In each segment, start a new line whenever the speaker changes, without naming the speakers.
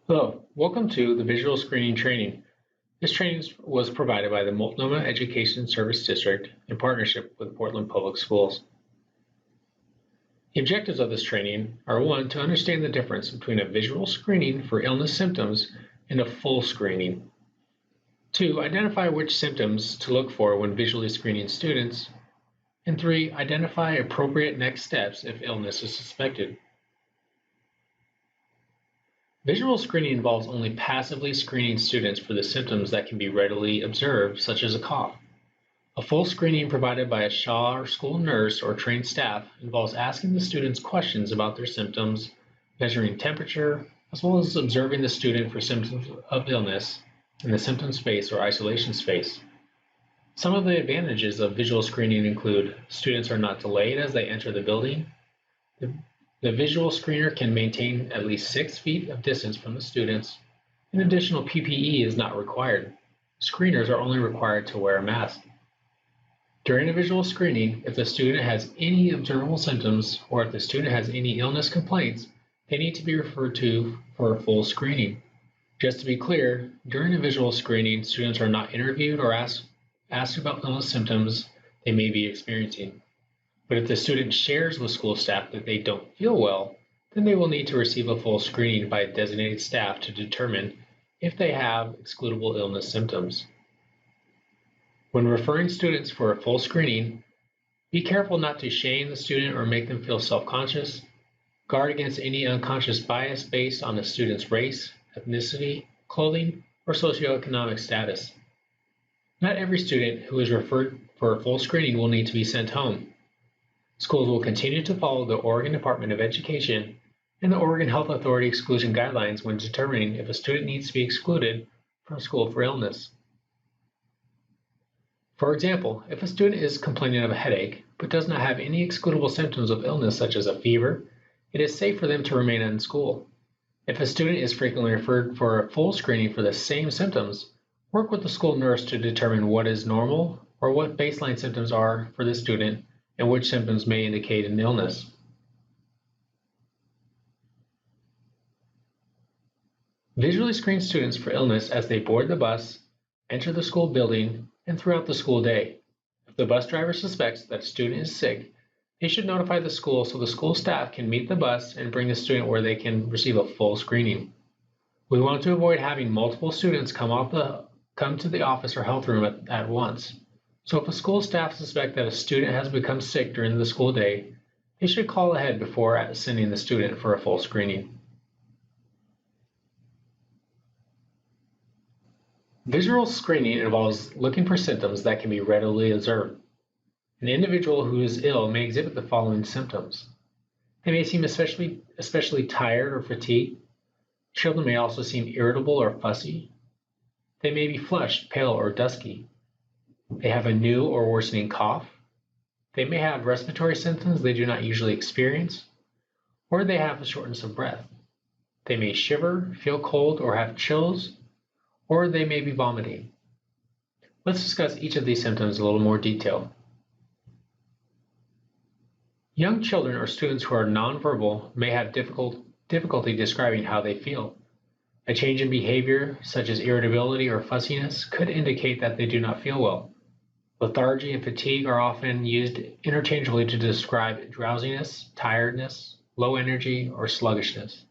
Hello, welcome to the visual screening training. This training was provided by the Multnomah Education Service District in partnership with Portland Public Schools. The objectives of this training are: 1, to understand the difference between a visual screening for illness symptoms and a full screening. 2, identify which symptoms to look for when visually screening students. And 3, identify appropriate next steps if illness is suspected. Visual screening involves only passively screening students for the symptoms that can be readily observed, such as a cough. A full screening provided by a SHA or school nurse or trained staff involves asking the students questions about their symptoms, measuring temperature, as well as observing the student for symptoms of illness in the symptom space or isolation space. Some of the advantages of visual screening include: students are not delayed as they enter the building. The visual screener can maintain at least 6 feet of distance from the students, and additional PPE is not required. Screeners are only required to wear a mask. During a visual screening, if the student has any observable symptoms or if the student has any illness complaints, they need to be referred to for a full screening. Just to be clear, during a visual screening, students are not interviewed or asked about illness symptoms they may be experiencing. But if the student shares with school staff that they don't feel well, then they will need to receive a full screening by designated staff to determine if they have excludable illness symptoms. When referring students for a full screening, be careful not to shame the student or make them feel self-conscious. Guard against any unconscious bias based on the student's race, ethnicity, clothing, or socioeconomic status. Not every student who is referred for a full screening will need to be sent home. Schools will continue to follow the Oregon Department of Education and the Oregon Health Authority exclusion guidelines when determining if a student needs to be excluded from school for illness. For example, if a student is complaining of a headache but does not have any excludable symptoms of illness such as a fever, it is safe for them to remain in school. If a student is frequently referred for a full screening for the same symptoms, work with the school nurse to determine what is normal or what baseline symptoms are for the student and which symptoms may indicate an illness. Visually screen students for illness as they board the bus, enter the school building, and throughout the school day. If the bus driver suspects that a student is sick, they should notify the school so the school staff can meet the bus and bring the student where they can receive a full screening. We want to avoid having multiple students come to the office or health room at once. So if a school staff suspect that a student has become sick during the school day, they should call ahead before sending the student for a full screening. Visual screening involves looking for symptoms that can be readily observed. An individual who is ill may exhibit the following symptoms. They may seem especially tired or fatigued. Children may also seem irritable or fussy. They may be flushed, pale, or dusky. They have a new or worsening cough. They may have respiratory symptoms they do not usually experience, or they have a shortness of breath. They may shiver, feel cold, or have chills, or they may be vomiting. Let's discuss each of these symptoms in a little more detail. Young children or students who are nonverbal may have difficulty describing how they feel. A change in behavior, such as irritability or fussiness, could indicate that they do not feel well. Lethargy and fatigue are often used interchangeably to describe drowsiness, tiredness, low energy, or sluggishness.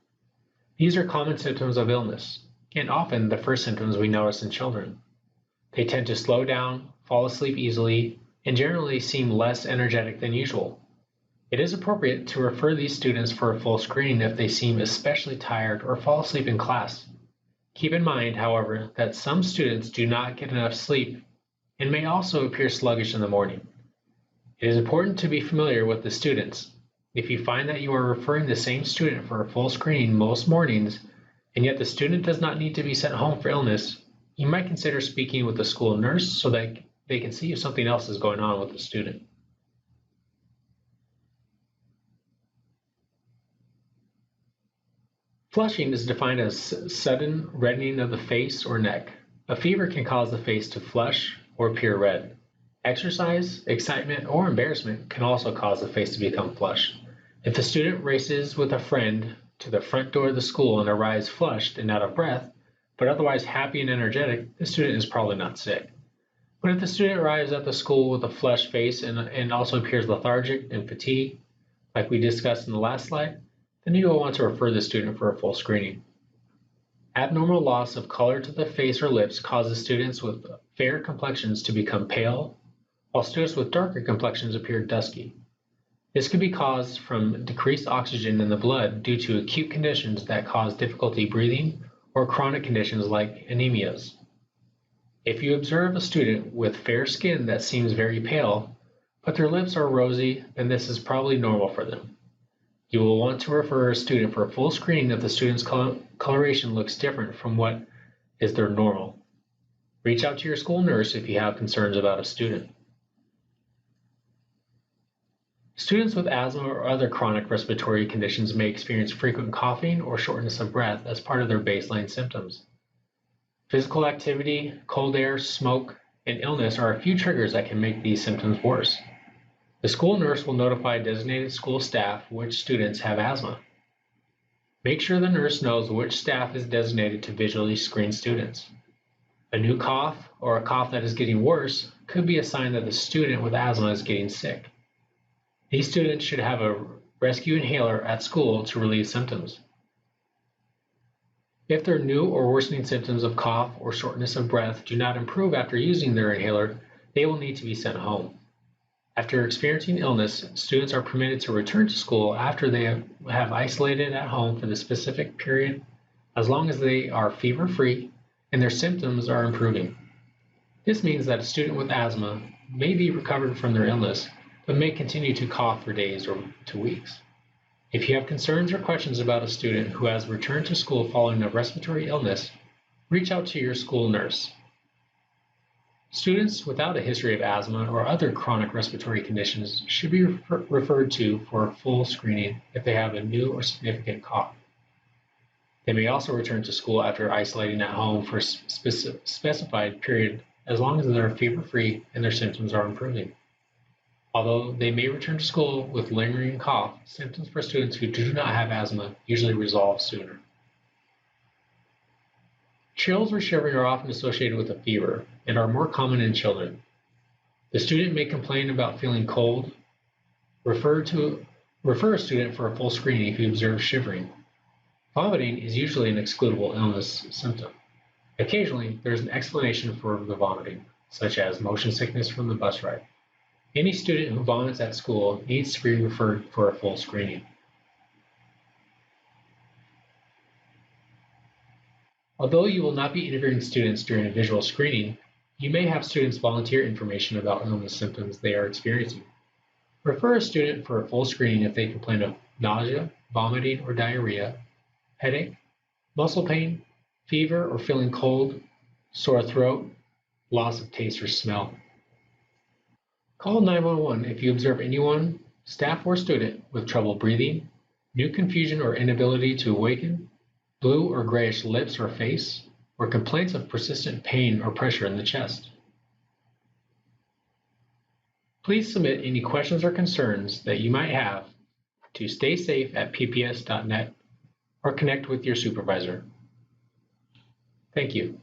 These are common symptoms of illness, and often the first symptoms we notice in children. They tend to slow down, fall asleep easily, and generally seem less energetic than usual. It is appropriate to refer these students for a full screening if they seem especially tired or fall asleep in class. Keep in mind, however, that some students do not get enough sleep and may also appear sluggish in the morning. It is important to be familiar with the students. If you find that you are referring the same student for a full screening most mornings, and yet the student does not need to be sent home for illness, you might consider speaking with the school nurse so that they can see if something else is going on with the student. Flushing is defined as sudden reddening of the face or neck. A fever can cause the face to flush or appear red. Exercise, excitement, or embarrassment can also cause the face to become flushed. If the student races with a friend to the front door of the school and arrives flushed and out of breath, but otherwise happy and energetic, the student is probably not sick. But if the student arrives at the school with a flushed face and also appears lethargic and fatigued, like we discussed in the last slide, then you will want to refer the student for a full screening. Abnormal loss of color to the face or lips causes students with fair complexions to become pale, while students with darker complexions appear dusky. This could be caused from decreased oxygen in the blood due to acute conditions that cause difficulty breathing or chronic conditions like anemias. If you observe a student with fair skin that seems very pale, but their lips are rosy, then this is probably normal for them. You will want to refer a student for a full screening if the student's coloration looks different from what is their normal. Reach out to your school nurse if you have concerns about a student. Students with asthma or other chronic respiratory conditions may experience frequent coughing or shortness of breath as part of their baseline symptoms. Physical activity, cold air, smoke, and illness are a few triggers that can make these symptoms worse. The school nurse will notify designated school staff which students have asthma. Make sure the nurse knows which staff is designated to visually screen students. A new cough or a cough that is getting worse could be a sign that the student with asthma is getting sick. These students should have a rescue inhaler at school to relieve symptoms. If their new or worsening symptoms of cough or shortness of breath do not improve after using their inhaler, they will need to be sent home. After experiencing illness, students are permitted to return to school after they have isolated at home for the specific period, as long as they are fever-free and their symptoms are improving. This means that a student with asthma may be recovered from their illness, but may continue to cough for days or to weeks. If you have concerns or questions about a student who has returned to school following a respiratory illness, reach out to your school nurse. Students without a history of asthma or other chronic respiratory conditions should be referred to for a full screening if they have a new or significant cough. They may also return to school after isolating at home for a specified period as long as they are fever-free and their symptoms are improving. Although they may return to school with lingering cough, symptoms for students who do not have asthma usually resolve sooner. Chills or shivering are often associated with a fever and are more common in children. The student may complain about feeling cold. Refer a student for a full screening if you observe shivering. Vomiting is usually an excludable illness symptom. Occasionally, there is an explanation for the vomiting, such as motion sickness from the bus ride. Any student who vomits at school needs to be referred for a full screening. Although you will not be interviewing students during a visual screening, you may have students volunteer information about illness symptoms they are experiencing. Refer a student for a full screening if they complain of nausea, vomiting or diarrhea, headache, muscle pain, fever or feeling cold, sore throat, loss of taste or smell. Call 911 if you observe anyone, staff or student, with trouble breathing, new confusion or inability to awaken, blue or grayish lips or face, or complaints of persistent pain or pressure in the chest. Please submit any questions or concerns that you might have to staysafe@pps.net or connect with your supervisor. Thank you.